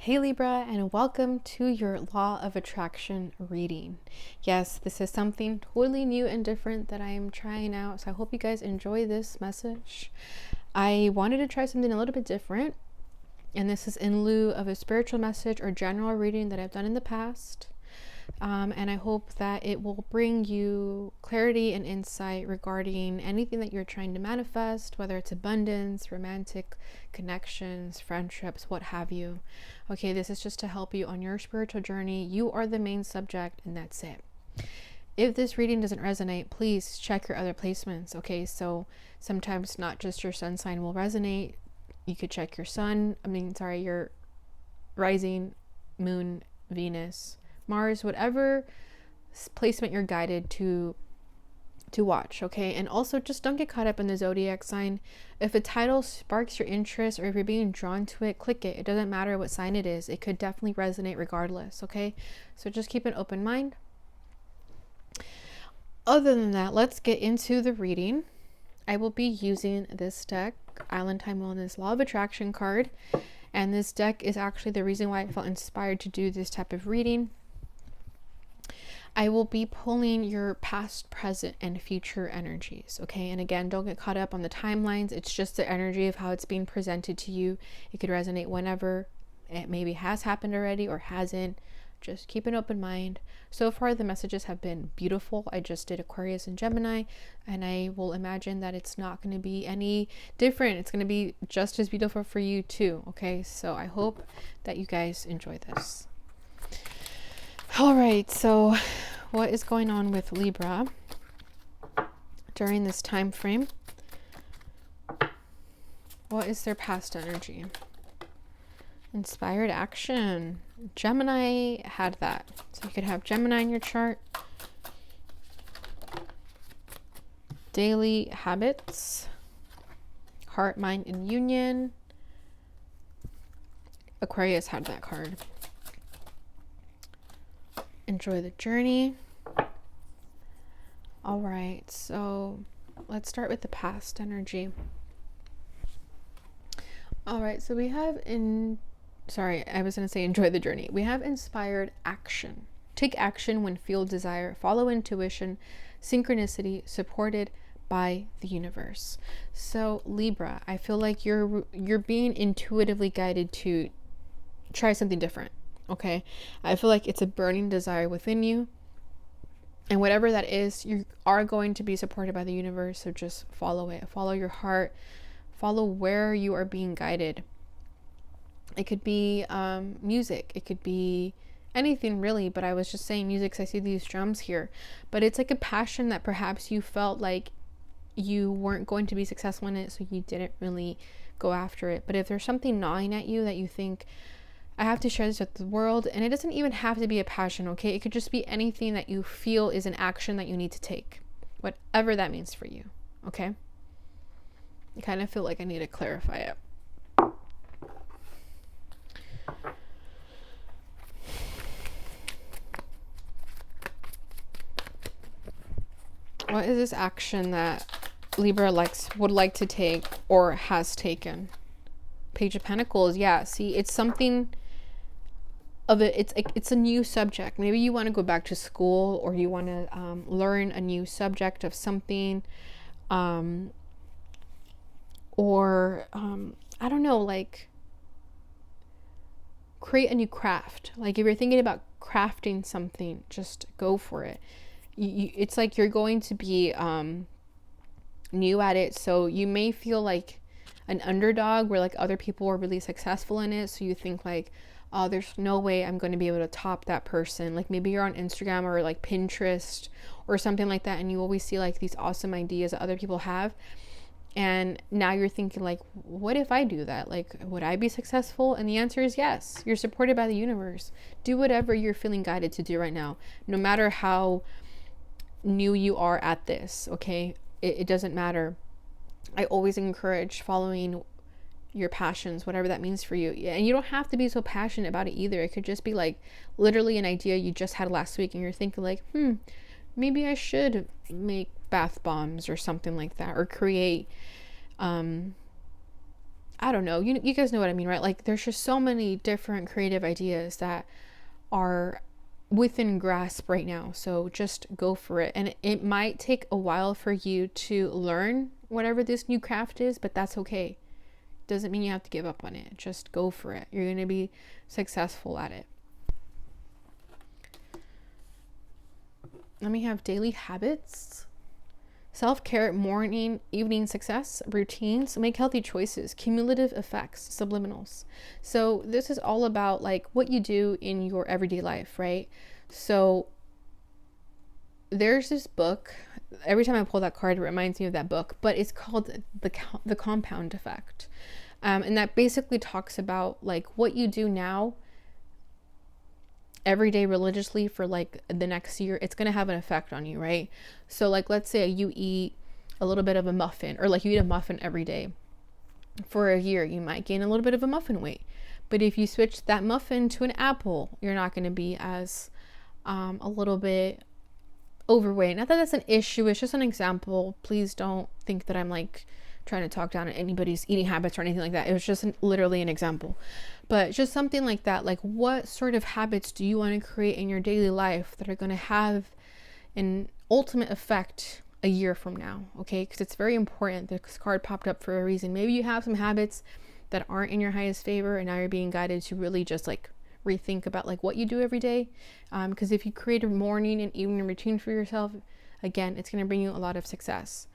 Hey Libra, and welcome to your Law of Attraction reading. Yes, this is something totally new and different that I am trying out, so I hope you guys enjoy this message. I wanted to try something a little bit different, and this is in lieu of a spiritual message or general reading that I've done in the past. And I hope that it will bring you clarity and insight regarding anything that you're trying to manifest, whether it's abundance, romantic connections, friendships, what have you. Okay, this is just to help you on your spiritual journey. You are the main subject, and that's it. If this reading doesn't resonate, please check your other placements. Okay, so sometimes not just your sun sign will resonate. You could check your rising, moon, Venus, Mars, whatever placement you're guided to watch. Okay, and also just don't get caught up in the zodiac sign. If a title sparks your interest or if you're being drawn to it, click it. It doesn't matter what sign it is. It could definitely resonate regardless. Okay, so just keep an open mind. Other than that, let's get into the reading. I will be using this deck, Island Time Wellness Law of Attraction card, and this deck is actually the reason why I felt inspired to do this type of reading. I will be pulling your past, present, and future energies, okay? And again, don't get caught up on the timelines. It's just the energy of how it's being presented to you. It could resonate whenever. It maybe has happened already or hasn't. Just keep an open mind. So far, the messages have been beautiful. I just did Aquarius and Gemini, and I will imagine that it's not going to be any different. It's going to be just as beautiful for you too, okay? So I hope that you guys enjoy this. All right, so what is going on with Libra during this time frame? What is their past energy? Inspired action. Gemini had that. So you could have Gemini in your chart. Daily habits. Heart, mind, and union. Aquarius had that card. Enjoy the journey. All right, so let's start with the past energy. All right, so we have enjoy the journey. We have inspired action. Take action when feel desire. Follow intuition, synchronicity, supported by the universe. So Libra, I feel like you're being intuitively guided to try something different. Okay, I feel like it's a burning desire within you, and whatever that is, you are going to be supported by the universe. So just follow it, follow your heart, follow where you are being guided. It could be music, it could be anything really, but I was just saying music because I see these drums here. But it's like a passion that perhaps you felt like you weren't going to be successful in it, so you didn't really go after it. But if there's something gnawing at you that you think, I have to share this with the world, and it doesn't even have to be a passion, okay? It could just be anything that you feel is an action that you need to take, whatever that means for you, okay? I kind of feel like I need to clarify it. What is this action that Libra would like to take or has taken? Page of Pentacles. Yeah, see, it's something of it. It's a new subject. Maybe you want to go back to school, or you want to learn a new subject of something, or I don't know, like create a new craft. Like if you're thinking about crafting something, just go for it. It's like you're going to be new at it, so you may feel like an underdog where like other people are really successful in it, so you think like, oh, there's no way I'm going to be able to top that person. Like maybe you're on Instagram or like Pinterest or something like that, and you always see like these awesome ideas that other people have, and now you're thinking like, what if I do that? Like, would I be successful? And the answer is yes. You're supported by the universe. Do whatever you're feeling guided to do right now, no matter how new you are at this, okay? It doesn't matter. I always encourage following your passions, whatever that means for you. Yeah, and you don't have to be so passionate about it either. It could just be like literally an idea you just had last week, and you're thinking like, maybe I should make bath bombs or something like that, or create I don't know, you guys know what I mean, right? Like there's just so many different creative ideas that are within grasp right now. So just go for it. And it might take a while for you to learn whatever this new craft is, but that's okay. Doesn't mean you have to give up on it. Just go for it. You're going to be successful at it. Let me have daily habits. Self-care, morning, evening success, routines, make healthy choices, cumulative effects, subliminals. So this is all about like what you do in your everyday life, right? So there's this book. Every time I pull that card, it reminds me of that book, but it's called the Compound Effect. And that basically talks about like what you do now every day religiously for like the next year, it's going to have an effect on you, right? So like, let's say you eat a little bit of a muffin, or like you eat a muffin every day for a year, you might gain a little bit of a muffin weight. But if you switch that muffin to an apple, you're not going to be as a little bit overweight. Not that that's an issue, it's just an example. Please don't think that I'm like trying to talk down on anybody's eating habits or anything like that. It was just literally an example. But just something like that, like what sort of habits do you want to create in your daily life that are going to have an ultimate effect a year from now? Okay, because it's very important. This card popped up for a reason. Maybe you have some habits that aren't in your highest favor, and now you're being guided to really just like rethink about like what you do every day. Because if you create a morning and evening routine for yourself, again, it's going to bring you a lot of success.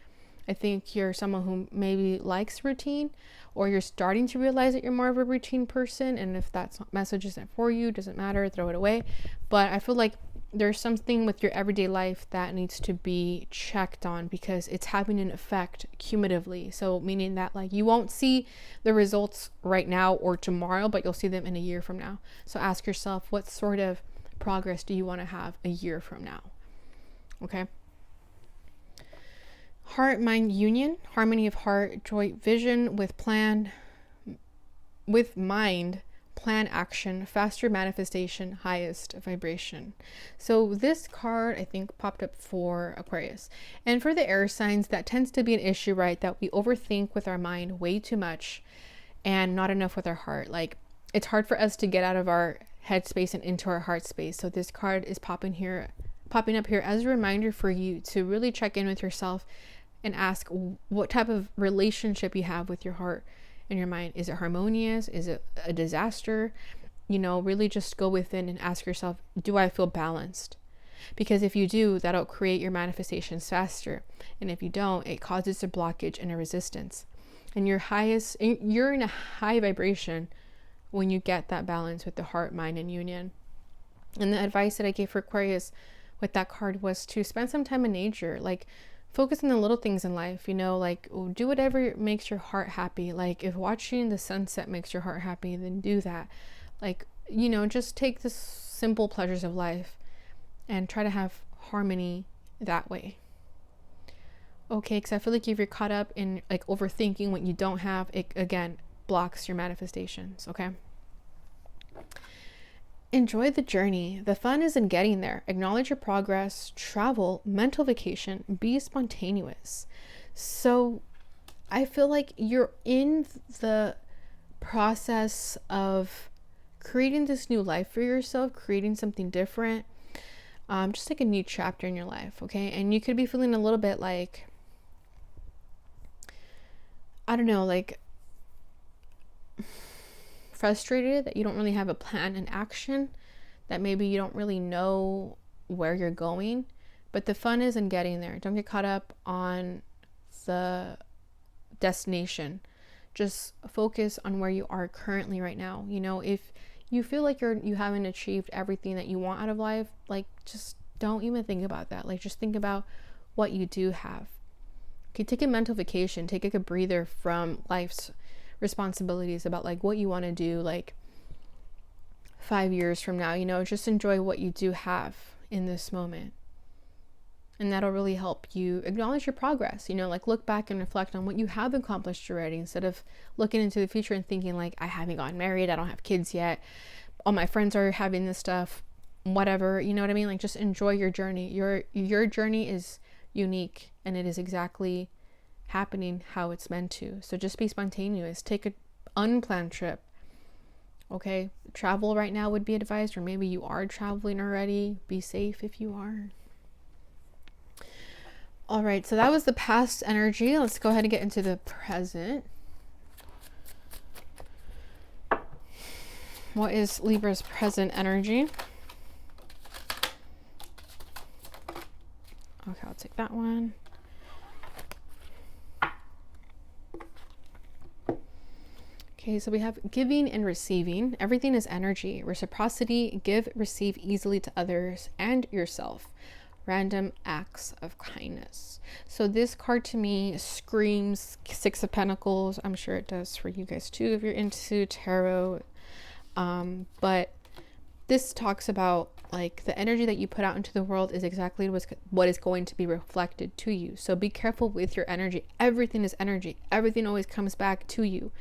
I think you're someone who maybe likes routine, or you're starting to realize that you're more of a routine person. And if that message isn't for you, doesn't matter, throw it away. But I feel like there's something with your everyday life that needs to be checked on, because it's having an effect cumulatively. So meaning that like you won't see the results right now or tomorrow, but you'll see them in a year from now. So ask yourself, what sort of progress do you want to have a year from now? Okay. Heart, mind, union, harmony of heart, joint vision with plan, with mind, plan action, faster manifestation, highest vibration. So this card, I think, popped up for Aquarius. And for the air signs, that tends to be an issue, right? That we overthink with our mind way too much and not enough with our heart. Like it's hard for us to get out of our head space and into our heart space. So this card is popping up here as a reminder for you to really check in with yourself and ask what type of relationship you have with your heart and your mind. Is it harmonious? Is it a disaster? You know, really just go within and ask yourself, do I feel balanced? Because if you do, that'll create your manifestations faster. And if you don't, it causes a blockage and a resistance. And you're in a high vibration when you get that balance with the heart, mind, and union. And the advice that I gave for Aquarius with that card was to spend some time in nature. Like, focus on the little things in life, you know, like do whatever makes your heart happy. Like if watching the sunset makes your heart happy, then do that. Like, you know, just take the simple pleasures of life and try to have harmony that way. Okay, because I feel like if you're caught up in like overthinking what you don't have, it again blocks your manifestations. Okay. Enjoy the journey. The fun is in getting there. Acknowledge your progress, travel, mental vacation, be spontaneous. So I feel like you're in the process of creating this new life for yourself, creating something different, just like a new chapter in your life, okay? And you could be feeling a little bit like, I don't know, like frustrated that you don't really have a plan and action, that maybe you don't really know where you're going, but the fun is in getting there. Don't get caught up on the destination. Just focus on where you are currently right now. You know, if you feel like you haven't achieved everything that you want out of life, like just don't even think about that. Like just think about what you do have. Okay, take a mental vacation, take like a breather from life's responsibilities about like what you want to do like 5 years from now. You know, just enjoy what you do have in this moment, and that'll really help you acknowledge your progress. You know, like look back and reflect on what you have accomplished already, instead of looking into the future and thinking like, I haven't gotten married, I don't have kids yet, all my friends are having this stuff, whatever. You know what I mean? Like just enjoy your journey. Your journey is unique, and it is exactly happening how it's meant to. So just be spontaneous. Take a unplanned trip. Okay, travel right now would be advised, or maybe you are traveling already. Be safe if you are. All right, so that was the past energy. Let's go ahead and get into the present. What is Libra's present energy? Okay, I'll take that one. Okay, so we have giving and receiving. Everything is energy. Reciprocity, give, receive easily to others and yourself. Random acts of kindness. So this card to me screams Six of Pentacles. I'm sure it does for you guys too if you're into tarot. But this talks about like the energy that you put out into the world is exactly what is going to be reflected to you. So be careful with your energy. Everything is energy. Everything always comes back to you.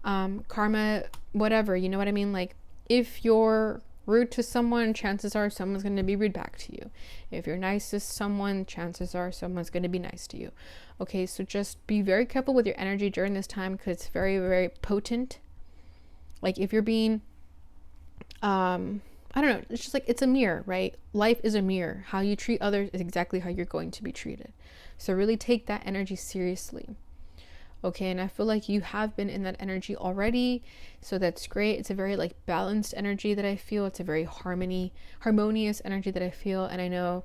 Karma, whatever, you know what I mean? Like if you're rude to someone, chances are someone's going to be rude back to you. If you're nice to someone, chances are someone's going to be nice to you. Okay, so just be very careful with your energy during this time because it's very, very potent. Like if you're being, I don't know, it's just like, it's a mirror, right? Life is a mirror. How you treat others is exactly how you're going to be treated. So really take that energy seriously. Okay, and I feel like you have been in that energy already, so that's great. It's a very like balanced energy that I feel. It's a very harmonious energy that I feel, and I know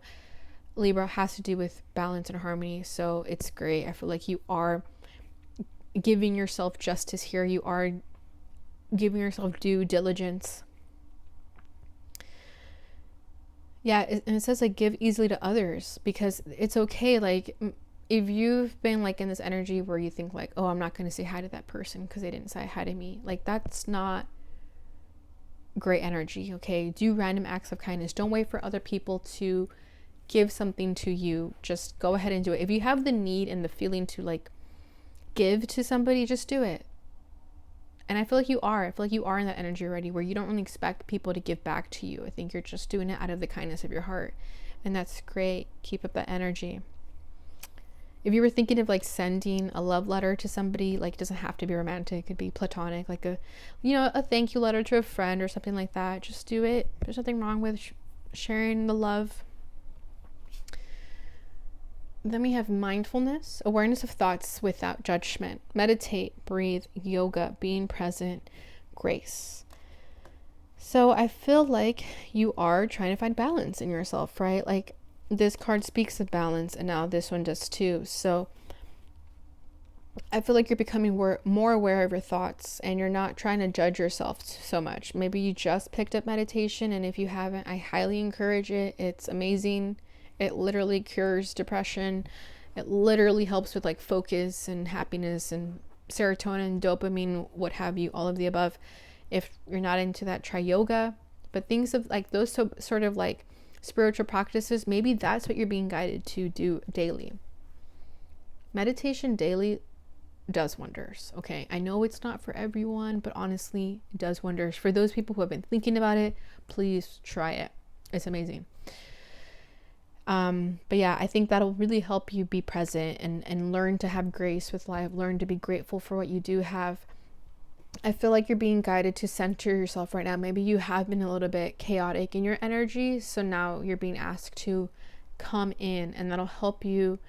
Libra has to do with balance and harmony, so it's great. I feel like you are giving yourself justice here. You are giving yourself due diligence. Yeah, and it says like give easily to others because it's okay. Like if you've been like in this energy where you think like, oh, I'm not going to say hi to that person because they didn't say hi to me, like that's not great energy. Okay, do random acts of kindness. Don't wait for other people to give something to you. Just go ahead and do it. If you have the need and the feeling to like give to somebody, just do it. And I feel like you are in that energy already where you don't really expect people to give back to you. I think you're just doing it out of the kindness of your heart, and that's great. Keep up that energy. If you were thinking of like sending a love letter to somebody, like it doesn't have to be romantic, it could be platonic, like a thank you letter to a friend or something like that. Just do it. There's nothing wrong with sharing the love. Then we have mindfulness, awareness of thoughts without judgment. Meditate, breathe, yoga, being present, grace. So I feel like you are trying to find balance in yourself, right? Like this card speaks of balance, and now this one does too. So I feel like you're becoming more aware of your thoughts, and you're not trying to judge yourself so much. Maybe you just picked up meditation, and if you haven't, I highly encourage it. It's amazing. It literally cures depression. It literally helps with like focus and happiness and serotonin, dopamine, what have you, all of the above. If you're not into that, try yoga. But things of like those sort of like spiritual practices, maybe that's what you're being guided to do daily. Meditation daily does wonders. Okay, I know it's not for everyone, but honestly it does wonders. For those people who have been thinking about it, please try it. It's amazing. But yeah, I think that'll really help you be present and learn to have grace with life, learn to be grateful for what you do have. I feel like you're being guided to center yourself right now. Maybe you have been a little bit chaotic in your energy, so now you're being asked to come in, and that'll help you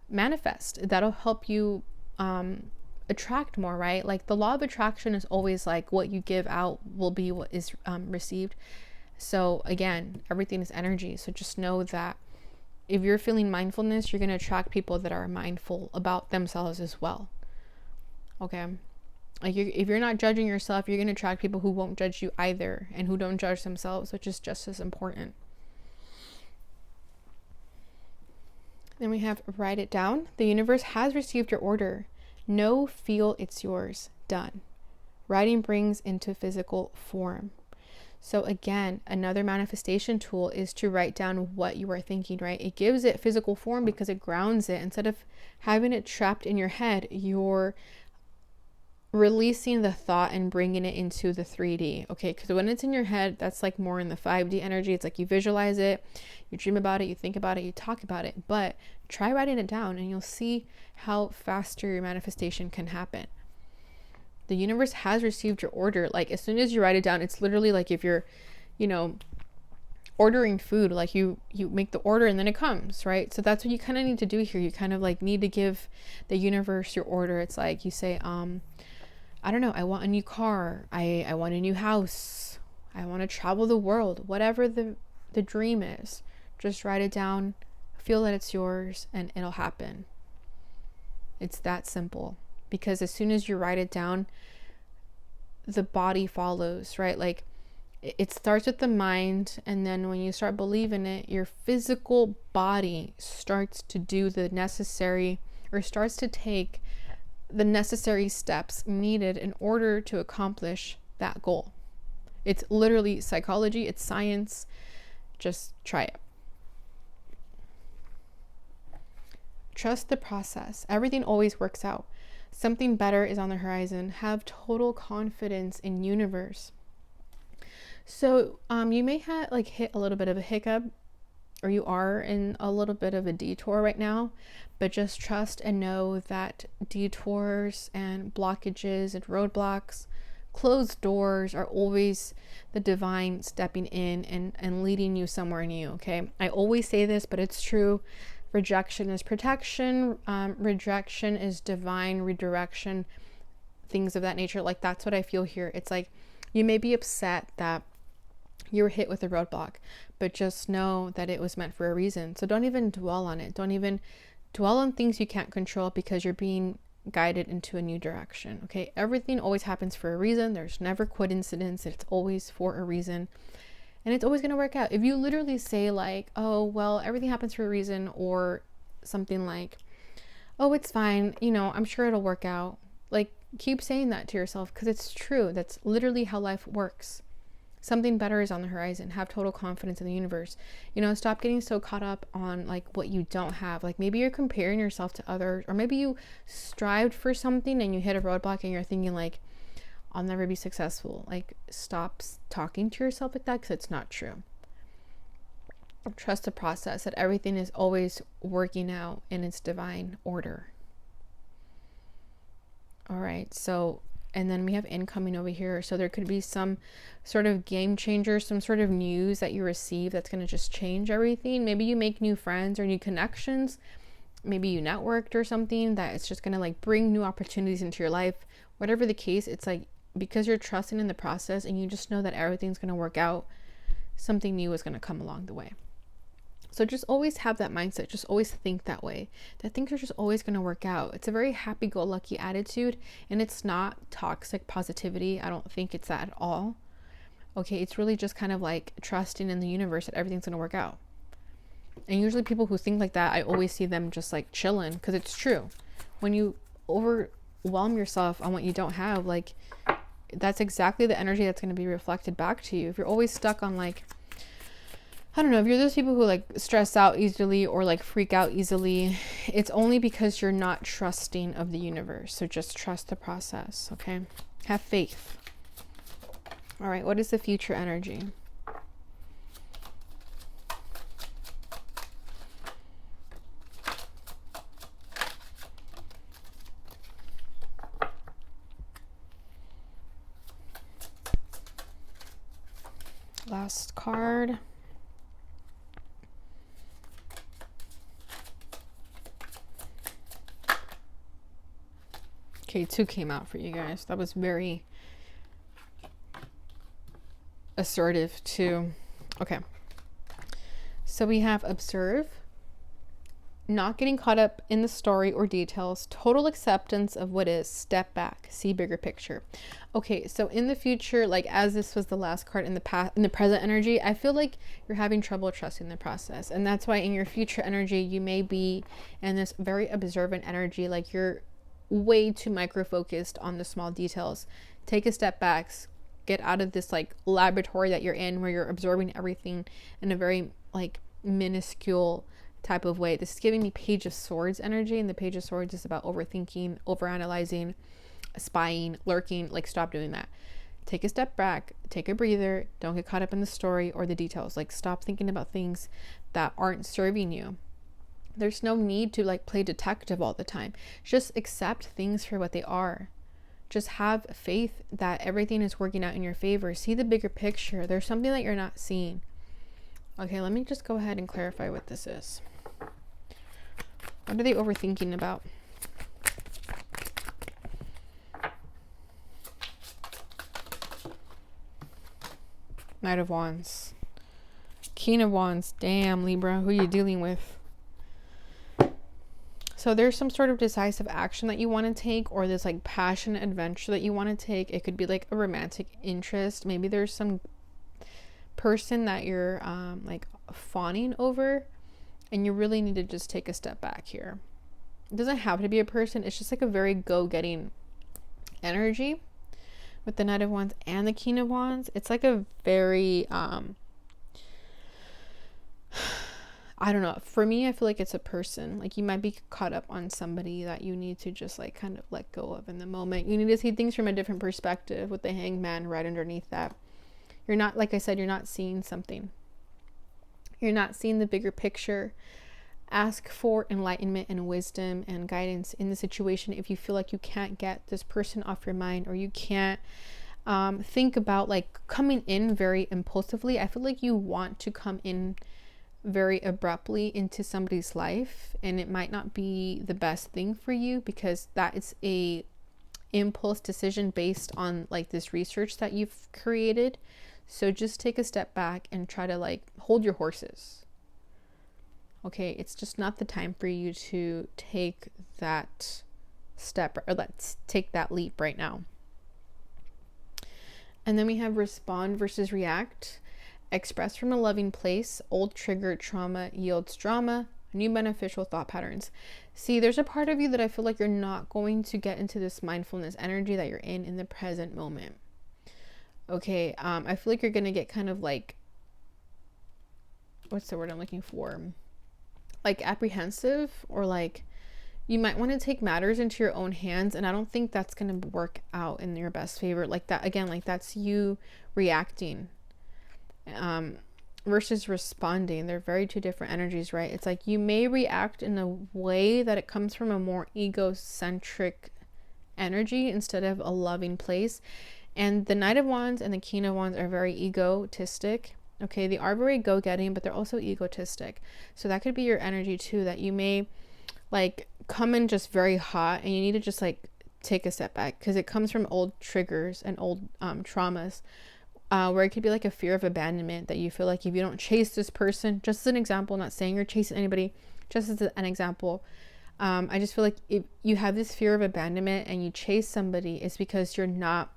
manifest. That'll help you attract more, right? Like the law of attraction is always like what you give out will be what is received. So again, everything is energy. So just know that if you're feeling mindfulness, you're going to attract people that are mindful about themselves as well. Okay. Like if you're not judging yourself, you're going to attract people who won't judge you either, and who don't judge themselves, which is just as important. Then we have write it down. The universe has received your order. Know, feel, it's yours. Done. Writing brings into physical form. So again, another manifestation tool is to write down what you are thinking, right? It gives it physical form because it grounds it. Instead of having it trapped in your head, you're releasing the thought and bringing it into the 3D. Okay, because when it's in your head, that's like more in the 5D energy. It's like you visualize it, you dream about it, you think about it, you talk about it. But try writing it down, and you'll see how faster your manifestation can happen. The universe has received your order. Like as soon as you write it down, it's literally like if you're, ordering food, like you make the order and then it comes, right? So that's what you kind of need to do here. You kind of like need to give the universe your order. It's like you say, I don't know, I want a new car. I want a new house. I want to travel the world. Whatever the dream is, just write it down, feel that it's yours, and it'll happen. It's that simple. Because as soon as you write it down, the body follows, right? Like it starts with the mind, and then when you start believing it, your physical body starts to do the necessary, or starts to take the necessary steps needed in order to accomplish that goal. It's literally psychology, it's science. Just try it. Trust the process. Everything always works out. Something better is on the horizon. Have total confidence in universe. So you may have like hit a little bit of a hiccup, or you are in a little bit of a detour right now, but just trust and know that detours and blockages and roadblocks, closed doors are always the divine stepping in and leading you somewhere new. Okay, I always say this, but it's true. Rejection is protection. Rejection is divine redirection, things of that nature. Like that's what I feel here. It's like you may be upset that you were hit with a roadblock, but just know that it was meant for a reason. So don't even dwell on it. Don't even dwell on things you can't control, because you're being guided into a new direction. Okay, everything always happens for a reason. There's never coincidence. It's always for a reason, and it's always going to work out. If you literally say like, oh well, everything happens for a reason, or something like, oh it's fine, I'm sure it'll work out, like keep saying that to yourself, because it's true. That's literally how life works. Something better is on the horizon. Have total confidence in the universe. Stop getting so caught up on like what you don't have. Like maybe you're comparing yourself to others, or maybe you strived for something and you hit a roadblock and you're thinking like, I'll never be successful. Like stop talking to yourself like that, because it's not true. Trust the process, that everything is always working out in its divine order. All right, so and then we have incoming over here. So there could be some sort of game changer, some sort of news that you receive that's going to just change everything. Maybe you make new friends or new connections. Maybe you networked or something that it's just going to like bring new opportunities into your life. Whatever the case, it's like because you're trusting in the process and you just know that everything's going to work out, something new is going to come along the way. So just always have that mindset. Just always think that way, that things are just always going to work out. It's a very happy-go-lucky attitude, and it's not toxic positivity. I don't think it's that at all. Okay, it's really just kind of like trusting in the universe that everything's going to work out. And usually people who think like that, I always see them just like chilling, because it's true. When you overwhelm yourself on what you don't have, like that's exactly the energy that's going to be reflected back to you. If you're always stuck on like, I don't know, if you're those people who like stress out easily or like freak out easily, it's only because you're not trusting of the universe. So just trust the process, okay? Have faith. All right, what is the future energy? Last card. Okay, 2 came out for you guys. That was very assertive too. Okay. So we have observe, not getting caught up in the story or details, total acceptance of what is, step back, see bigger picture. Okay, so in the future, like as this was the last card in the past, in the present energy, I feel like you're having trouble trusting the process. And that's why in your future energy, you may be in this very observant energy, like you're way too micro focused on the small details. Take a step back, get out of this like laboratory that you're in where you're absorbing everything in a very like minuscule type of way. This is giving me Page of Swords energy, and the Page of Swords is about overthinking, overanalyzing, spying, lurking. Like stop doing that. Take a step back, take a breather, don't get caught up in the story or the details. Like stop thinking about things that aren't serving you. There's no need to like play detective all the time. Just accept things for what they are. just have faith that everything is working out in your favor. See the bigger picture. There's something that you're not seeing. Okay, let me just go ahead and clarify what this is. What are they overthinking about? Knight of Wands. King of Wands. Damn, Libra, who are you dealing with? So there's some sort of decisive action that you want to take, or this like passionate adventure that you want to take. It could be like a romantic interest. Maybe there's some person that you're like fawning over, and you really need to just take a step back here. It doesn't have to be a person. It's just like a very go-getting energy with the Knight of Wands and the King of Wands. It's like a very I don't know. For me, I feel like it's a person. Like you might be caught up on somebody that you need to just like kind of let go of in the moment. You need to see things from a different perspective with the Hanged Man right underneath that. You're not, like I said, you're not seeing something. You're not seeing the bigger picture. Ask for enlightenment and wisdom and guidance in the situation if you feel like you can't get this person off your mind, or you can't think about like coming in very impulsively. I feel like you want to come in very abruptly into somebody's life, and it might not be the best thing for you, because that is a impulse decision based on like this research that you've created. So just take a step back and try to like hold your horses. Okay, it's just not the time for you to take that step, or let's take that leap right now. And then we have respond versus react. Express from a loving place. Old triggered trauma yields drama. New beneficial thought patterns. See, there's a part of you that I feel like you're not going to get into this mindfulness energy that you're in the present moment. Okay, I feel like you're going to get kind of like, what's the word I'm looking for? Like apprehensive, or like you might want to take matters into your own hands, and I don't think that's going to work out in your best favor. Like that, again, like that's you reacting versus responding. They're very two different energies, right? It's like you may react in a way that it comes from a more egocentric energy instead of a loving place. And the Knight of Wands and the King of Wands are very egotistic. Okay, they are very go-getting, but they're also egotistic. So that could be your energy too, that you may like come in just very hot, and you need to just like take a step back, because it comes from old triggers and old traumas. Where it could be like a fear of abandonment, that you feel like if you don't chase this person, just as an example, not saying you're chasing anybody, just as an example, I just feel like if you have this fear of abandonment and you chase somebody, it's because you're not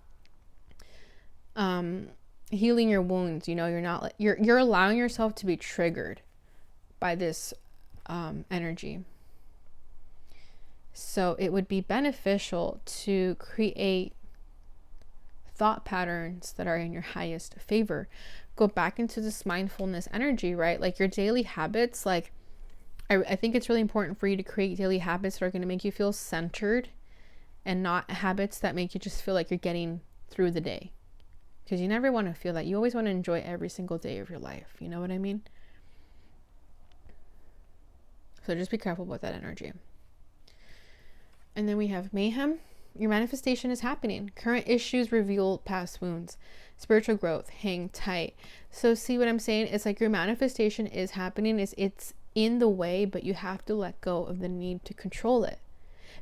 healing your wounds. You know, you're not, you're allowing yourself to be triggered by this energy. So it would be beneficial to create thought patterns that are in your highest favor. Go back into this mindfulness energy, right? Like your daily habits. Like I think it's really important for you to create daily habits that are going to make you feel centered, and not habits that make you just feel like you're getting through the day, because you never want to feel that. You always want to enjoy every single day of your life. You know what I mean? So just be careful about that energy. And then we have mayhem. Your manifestation is happening. Current issues reveal past wounds. Spiritual growth. Hang tight. So see what I'm saying? It's like your manifestation is happening. It's in the way, but you have to let go of the need to control it,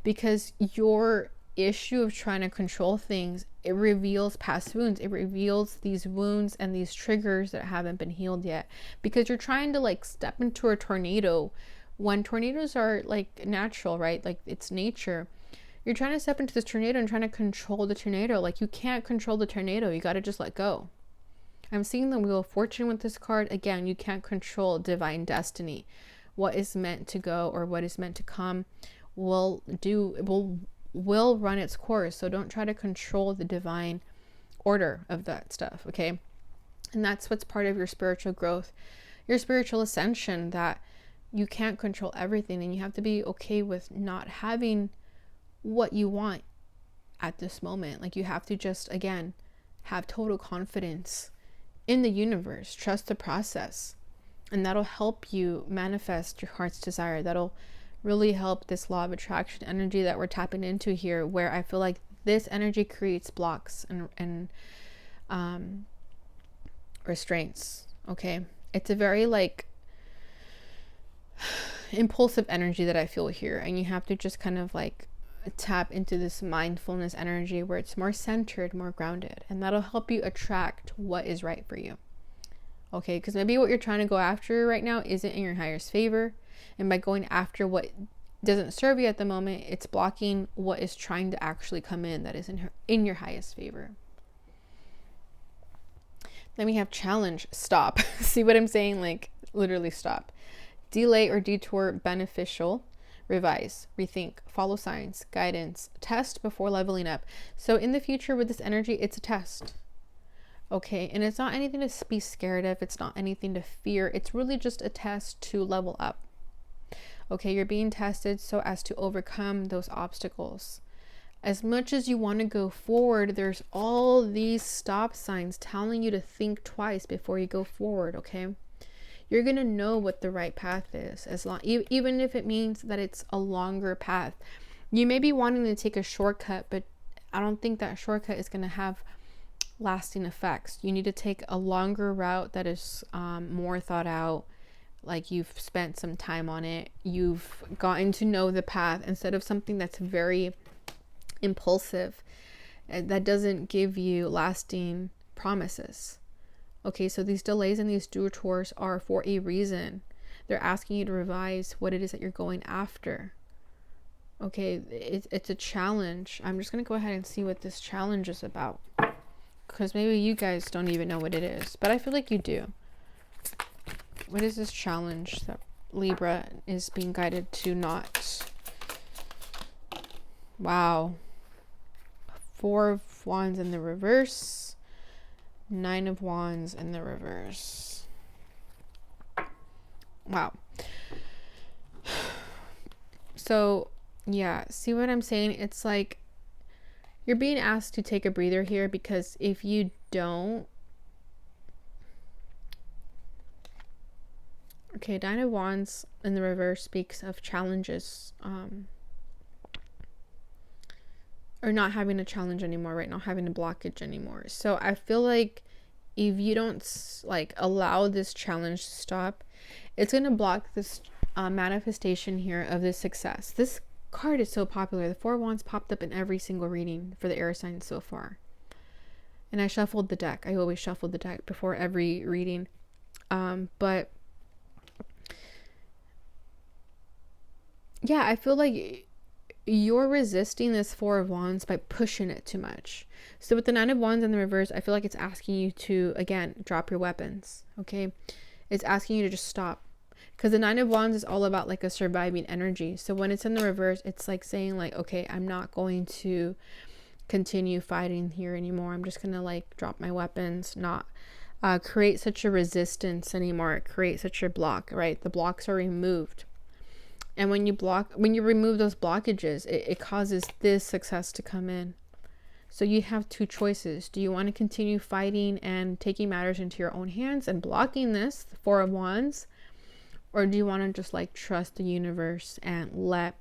because your issue of trying to control things, it reveals past wounds. It reveals these wounds and these triggers that haven't been healed yet, because you're trying to like step into a tornado when tornadoes are like natural, right? Like it's nature. You're trying to step into this tornado and trying to control the tornado. Like you can't control the tornado. You got to just let go. I'm seeing the Wheel of Fortune with this card. Again, you can't control divine destiny. What is meant to go or what is meant to come will run its course. So don't try to control the divine order of that stuff, okay? And that's what's part of your spiritual growth, your spiritual ascension, that you can't control everything, and you have to be okay with not having what you want at this moment. Like you have to just, again, have total confidence in the universe, trust the process, and that'll help you manifest your heart's desire. That'll really help this law of attraction energy that we're tapping into here, where I feel like this energy creates blocks and restraints. Okay, it's a very like impulsive energy that I feel here, and you have to just kind of like tap into this mindfulness energy where it's more centered, more grounded, and that'll help you attract what is right for you. Okay, because maybe what you're trying to go after right now isn't in your highest favor, and by going after what doesn't serve you at the moment, it's blocking what is trying to actually come in that is in your highest favor. Then we have challenge, stop. See what I'm saying? Like literally stop. Delay or detour, beneficial. Revise, rethink, follow signs, guidance, test before leveling up. So in the future with this energy, it's a test. Okay, and it's not anything to be scared of. It's not anything to fear. It's really just a test to level up. Okay, you're being tested so as to overcome those obstacles. As much as you want to go forward, there's all these stop signs telling you to think twice before you go forward, okay? You're going to know what the right path is, as long even if it means that it's a longer path. You may be wanting to take a shortcut, but I don't think that shortcut is going to have lasting effects. You need to take a longer route that is more thought out, like you've spent some time on it, you've gotten to know the path, instead of something that's very impulsive that doesn't give you lasting promises. Okay, so these delays and these detours are for a reason. They're asking you to revise what it is that you're going after. Okay, it's a challenge. I'm just going to go ahead and see what this challenge is about, because maybe you guys don't even know what it is, but I feel like you do. What is this challenge that Libra is being guided to not? Wow. 4 of Wands in the reverse. 9 of Wands in the reverse. Wow. So, yeah, see what I'm saying? It's like you're being asked to take a breather here, because if you don't... Okay, 9 of Wands in the reverse speaks of challenges, or not having a challenge anymore, right? Not having a blockage anymore. So I feel like if you don't like allow this challenge to stop, it's going to block this manifestation here of this success. This card is so popular. The 4 of Wands popped up in every single reading for the air signs so far. And I shuffled the deck. I always shuffled the deck before every reading. But yeah, I feel like you're resisting this 4 of Wands by pushing it too much. So with the 9 of Wands in the reverse, I feel like it's asking you to, again, drop your weapons. Okay, it's asking you to just stop, because the 9 of Wands is all about like a surviving energy. So when it's in the reverse, it's like saying like, okay, I'm not going to continue fighting here anymore. I'm just gonna like drop my weapons, not create such a resistance anymore, create such a block, right? The blocks are removed. And when you remove those blockages, it causes this success to come in. So you have 2 choices. Do you want to continue fighting and taking matters into your own hands and blocking this, the 4 of Wands? Or do you want to just like trust the universe and let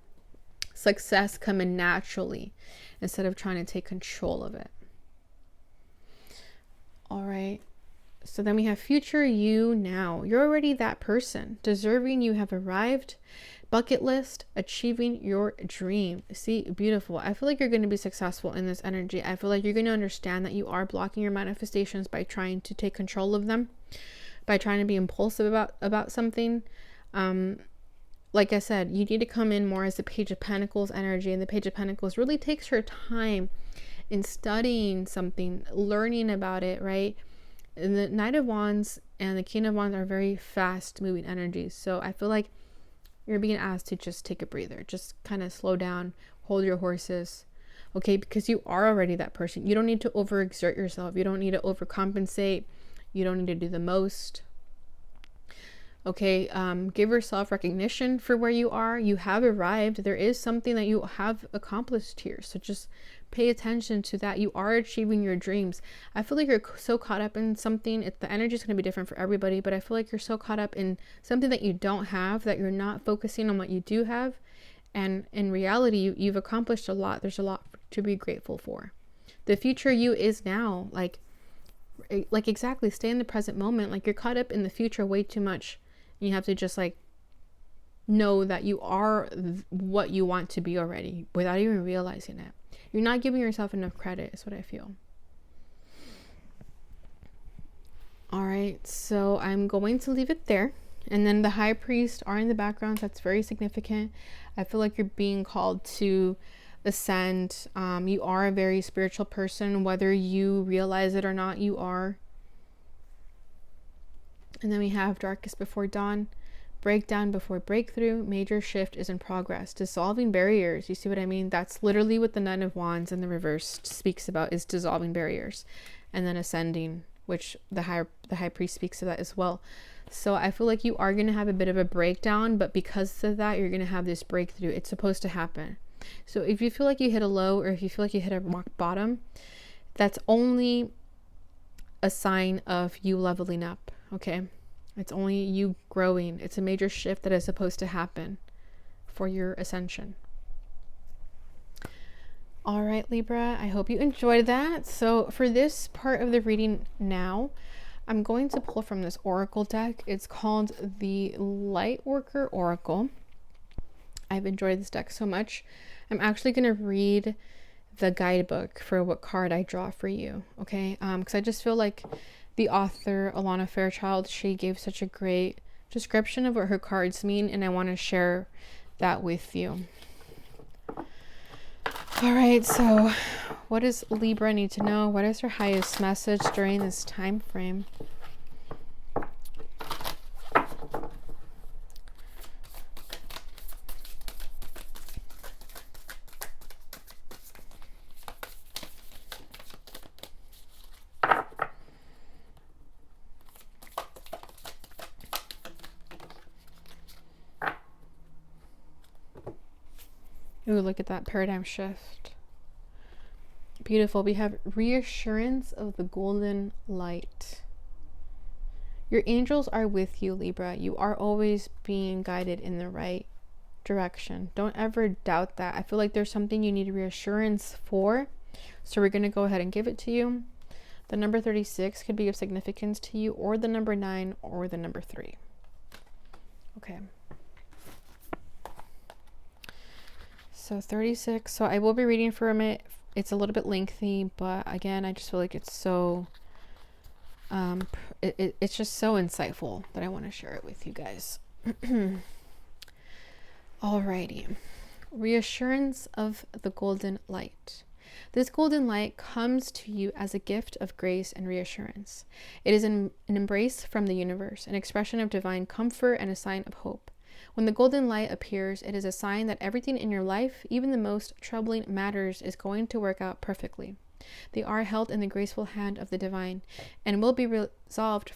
success come in naturally instead of trying to take control of it? All right. So then we have future you now. You're already that person. Deserving, you have arrived. Bucket list, achieving your dream. See, beautiful. I feel like you're going to be successful in this energy. I feel like you're going to understand that you are blocking your manifestations by trying to take control of them, by trying to be impulsive about something. Like I said, you need to come in more as the Page of Pentacles energy, and the Page of Pentacles really takes her time in studying something, learning about it, right? And the Knight of Wands and the King of Wands are very fast moving energies. So I feel like you're being asked to just take a breather, just kind of slow down, hold your horses, okay? Because you are already that person. You don't need to overexert yourself. You don't need to overcompensate. You don't need to do the most, okay? Give yourself recognition for where you are. You have arrived. There is something that you have accomplished here. So just pay attention to that. You are achieving your dreams. I feel like you're so caught up in something. The energy is going to be different for everybody, but I feel like you're so caught up in something that you don't have that you're not focusing on what you do have, And in reality, you've accomplished a lot. There's a lot to be grateful for. The future you is now. Like exactly, stay in the present moment. Like, you're caught up in the future way too much. You have to just like know that you are what you want to be already without even realizing it. You're not giving yourself enough credit, is what I feel. All right, so I'm going to leave it there. And then the high priest are in the background. That's very significant. I feel like you're being called to ascend. You are a very spiritual person, whether you realize it or not, you are. And then we have darkest before dawn, breakdown before breakthrough, major shift is in progress, dissolving barriers. You see what I mean? That's literally what the Nine of Wands in the reverse speaks about, is dissolving barriers. And then ascending, which the high priest speaks of that as well. So I feel like you are going to have a bit of a breakdown, but because of that, you're going to have this breakthrough. It's supposed to happen. So if you feel like you hit a low, or if you feel like you hit a rock bottom, that's only a sign of you leveling up. Okay. It's only you growing. It's a major shift that is supposed to happen for your ascension. All right, Libra, I hope you enjoyed that. So for this part of the reading now, I'm going to pull from this oracle deck. It's called the Lightworker Oracle. I've enjoyed this deck so much. I'm actually going to read the guidebook for what card I draw for you. Okay. Because I just feel like the author, Alana Fairchild, she gave such a great description of what her cards mean, and I want to share that with you. All right, so what does Libra need to know? What is her highest message during this time frame? Ooh, look at that paradigm shift. Beautiful. We have reassurance of the golden light. Your angels are with you, Libra. You are always being guided in the right direction. Don't ever doubt that. I feel like there's something you need reassurance for. So we're going to go ahead and give it to you. The number 36 could be of significance to you, or the number 9, or the number 3. Okay. So 36. So I will be reading from it. It's a little bit lengthy, but again, I just feel like it's so, it's just so insightful that I want to share it with you guys. Alrighty. Reassurance of the golden light. This golden light comes to you as a gift of grace and reassurance. It is an embrace from the universe, an expression of divine comfort, and a sign of hope. When the golden light appears, it is a sign that everything in your life, even the most troubling matters, is going to work out perfectly. They are held in the graceful hand of the divine, and will be resolved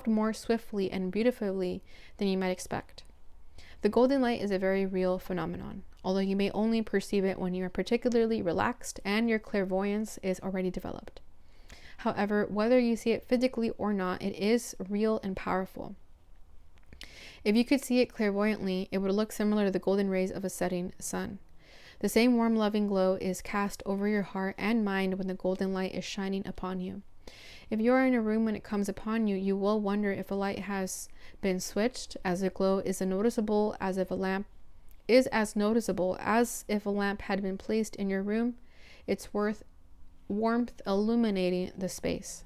more swiftly and beautifully than you might expect. The golden light is a very real phenomenon, although you may only perceive it when you are particularly relaxed and your clairvoyance is already developed. However, whether you see it physically or not, it is real and powerful. If you could see it clairvoyantly, it would look similar to the golden rays of a setting sun. The same warm, loving glow is cast over your heart and mind when the golden light is shining upon you. If you are in a room when it comes upon you, you will wonder if a light has been switched, as the glow is as noticeable as if a lamp had been placed in your room. Its warmth illuminating the space.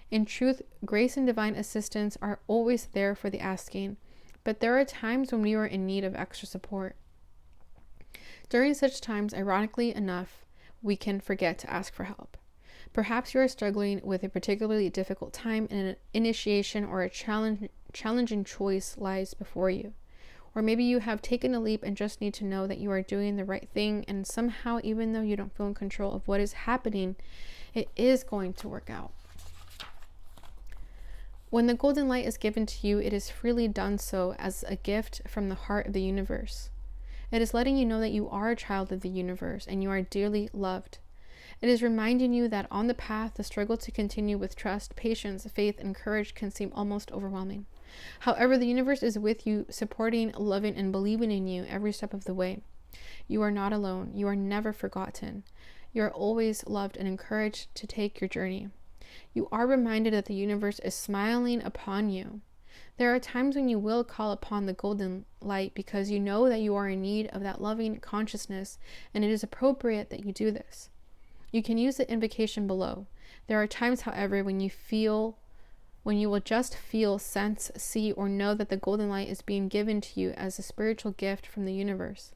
In truth, grace and divine assistance are always there for the asking, but there are times when we are in need of extra support. During such times, ironically enough, we can forget to ask for help. Perhaps you are struggling with a particularly difficult time and an initiation or a challenging choice lies before you. Or maybe you have taken a leap and just need to know that you are doing the right thing, and somehow, even though you don't feel in control of what is happening, it is going to work out. When the golden light is given to you, it is freely done so as a gift from the heart of the universe. It is letting you know that you are a child of the universe and you are dearly loved. It is reminding you that on the path, the struggle to continue with trust, patience, faith, and courage can seem almost overwhelming. However, the universe is with you, supporting, loving, and believing in you every step of the way. You are not alone. You are never forgotten. You are always loved and encouraged to take your journey. You are reminded that the universe is smiling upon you. There are times when you will call upon the golden light because you know that you are in need of that loving consciousness, and it is appropriate that you do this. You can use the invocation below. There are times, however, when you will just feel, sense, see, or know that the golden light is being given to you as a spiritual gift from the universe.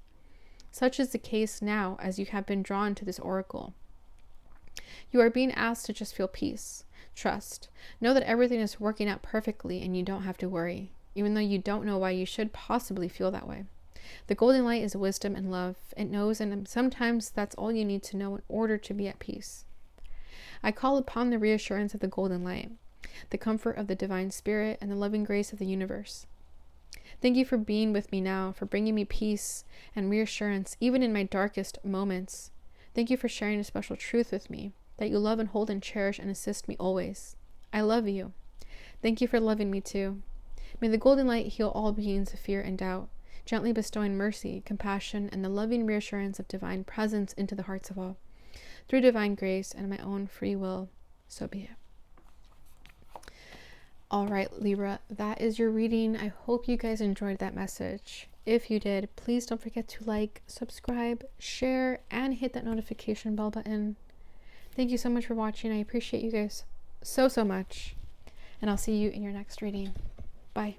Such is the case now as you have been drawn to this oracle. You are being asked to just feel peace, trust, know that everything is working out perfectly and you don't have to worry, even though you don't know why you should possibly feel that way. The golden light is wisdom and love. It knows, and sometimes that's all you need to know in order to be at peace. I call upon the reassurance of the golden light, the comfort of the divine spirit, and the loving grace of the universe. Thank you for being with me now, for bringing me peace and reassurance, even in my darkest moments. Thank you for sharing a special truth with me, that you love and hold and cherish and assist me always. I love you. Thank you for loving me too. May the golden light heal all beings of fear and doubt, gently bestowing mercy, compassion, and the loving reassurance of divine presence into the hearts of all. Through divine grace and my own free will, so be it. All right, Libra, that is your reading. I hope you guys enjoyed that message. If you did, please don't forget to like, subscribe, share, and hit that notification bell button. Thank you so much for watching. I appreciate you guys so much. And I'll see you in your next reading. Bye.